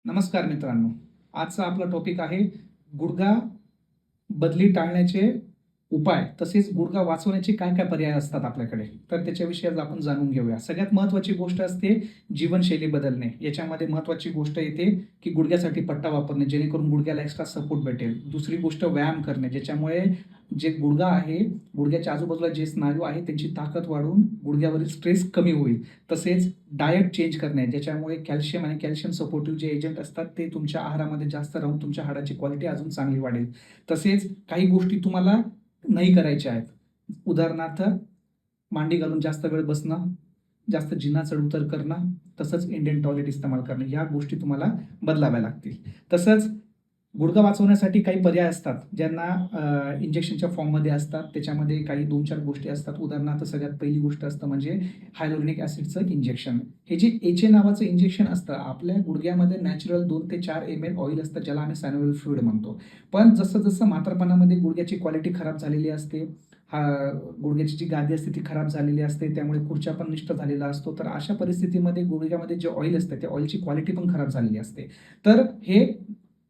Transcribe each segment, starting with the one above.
नमस्कार मित्रांनो. आजचा आपला टॉपिक आहे गुडघा बदली टाळण्याचे उपाय, तसेच गुडघा वाचवण्याचे काय-काय पर्याय असतात आपल्याकडे. तर त्याच्याविषयी आज आपण जाणून घेऊया. सगळ्यात महत्त्वाची गोष्ट असते जीवनशैली बदलणे. याच्यामध्ये महत्त्वाची गोष्ट येते की गुडघ्यासाठी पट्टा वापरणे, जेणेकरून गुडघ्याला एक्स्ट्रा सपोर्ट भेटेल. दुसरी गोष्ट व्यायाम करणे, ज्याच्यामुळे जे गुडघा आहे, गुडघ्याच्या आजूबाजूला जे स्नायू आहे त्यांची ताकद वाढून गुडघ्यावरील स्ट्रेस कमी होईल. तसेच डायट चेंज करणे, ज्याच्यामुळे कॅल्शियम आणि कॅल्शियम सपोर्टिव्ह जे एजंट असतात ते तुमच्या आहारामध्ये जास्त राहून तुमच्या हाडाची क्वालिटी अजून चांगली वाढेल. तसेच काही गोष्टी तुम्हाला नाही करायच्या आहेत. उदाहरणार्थ मांडी घालून जास्त वेळ बसणं, जास्त जिना चढ-उतर करणं, तसंच इंडियन टॉयलेट इस्तेमाल करणं, या गोष्टी तुम्हाला बदलाव्या लागतील. तसंच गुडघा वाचवण्यासाठी काही पर्याय असतात, ज्यांना इंजेक्शनच्या फॉर्ममध्ये असतात. त्याच्यामध्ये काही 2-4 गोष्टी असतात. उदाहरणार्थ सगळ्यात पहिली गोष्ट असतं म्हणजे हायलोरोनिक ॲसिडचं इंजेक्शन. हे जे एचए नावाचं इंजेक्शन असतं, आपल्या गुडघ्यामध्ये नॅचरल 2 ते 4 ml ऑइल असतं, ज्याला आम्ही सायनोव्हेल फ्लुइड म्हणतो. पण जसं-जसं म्हातारपणामध्ये गुडघ्याची क्वालिटी खराब झालेली असते, गुडघ्याची जी गादी असते ती खराब झालेली असते, त्यामुळे खुर्च्या पण निष्ठ झालेला असतो. तर अशा परिस्थितीमध्ये गुडघ्यामध्ये जे ऑइल असतं, त्या ऑइलची क्वालिटी पण खराब झालेली असते. तर हे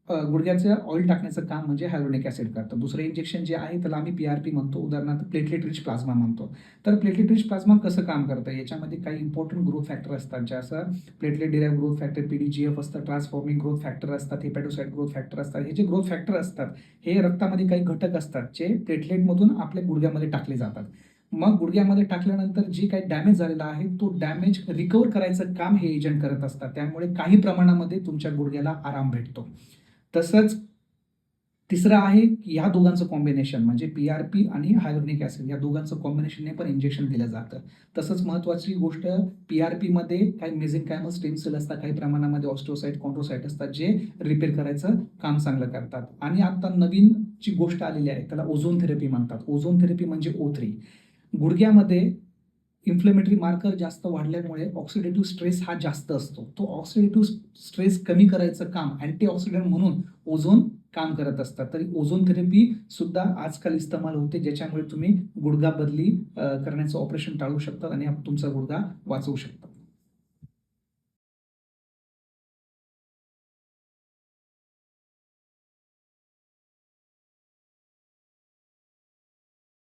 गुडघ्याचं ऑइल टाकण्याचं काम म्हणजे हायलोरोनिक ॲसिड करतं. दुसरं इंजेक्शन जे आहे त्याला आम्ही पी-आर-पी म्हणतो, उदाहरणार्थ प्लेटलेट रिच प्लाझ्मा म्हणतो. तर प्लेटलेट रिच प्लाझ्मा कसं काम करतं? याच्यामध्ये काही इम्पॉर्टंट ग्रोथ फॅक्टर असतात, जसं प्लेटलेट डिराइव्ह ग्रोथ फॅक्टर पीडीजीएफ असतं, ट्रान्सफॉर्मिंग ग्रोथ फॅक्टर असतात, हेपॅटोसाइट ग्रोथ फॅक्टर असतात. हे जे ग्रोथ फॅक्टर असतात, हे रक्तामध्ये काही घटक असतात, जे प्लेटलेटमधून आपल्या गुडघ्यामध्ये टाकले जातात. मग गुडघ्यामध्ये टाकल्यानंतर जे काही डॅमेज झालेला आहे, तो डॅमेज रिकव्हर करायचं काम हे एजंट करत असतात. त्यामुळे काही प्रमाणामध्ये तुमच्या गुडघ्याला आराम भेटतो. तसंच तिसरं आहे की ह्या दोघांचं कॉम्बिनेशन म्हणजे पी-आर-पी आणि हायलोरोनिक ॲसिड या दोघांचं कॉम्बिनेशनने पण इंजेक्शन दिलं जातं. तसंच महत्त्वाची गोष्ट, पी-आर-पीमध्ये काही मेसेनकायमल स्टेम सेल असतात, काही प्रमाणामध्ये ऑस्टिओसाइट, कॉन्ड्रोसाइट असतात, जे रिपेअर करायचं काम चांगलं करतात. आणि आता नवीन जी गोष्ट आलेली आहे त्याला ओझोन थेरपी म्हणतात. ओझोन थेरपी म्हणजे O3. गुडघ्यामध्ये इन्फ्लेमेटरी मार्कर जास्त वाढल्यामुळे ऑक्सिडेटिव्ह स्ट्रेस हा जास्त असतो. तो ऑक्सिडेटिव्ह स्ट्रेस कमी करायचं काम अँटीऑक्सिडंट म्हणून ओझोन काम करत असतात. तरी ओझोन थेरपी सुद्धा आजकाल इस्तेमाल होते, ज्याच्यामुळे तुम्ही गुडघा बदली करण्याचं ऑपरेशन टाळू शकता आणि तुमचा गुडघा वाचवू शकता.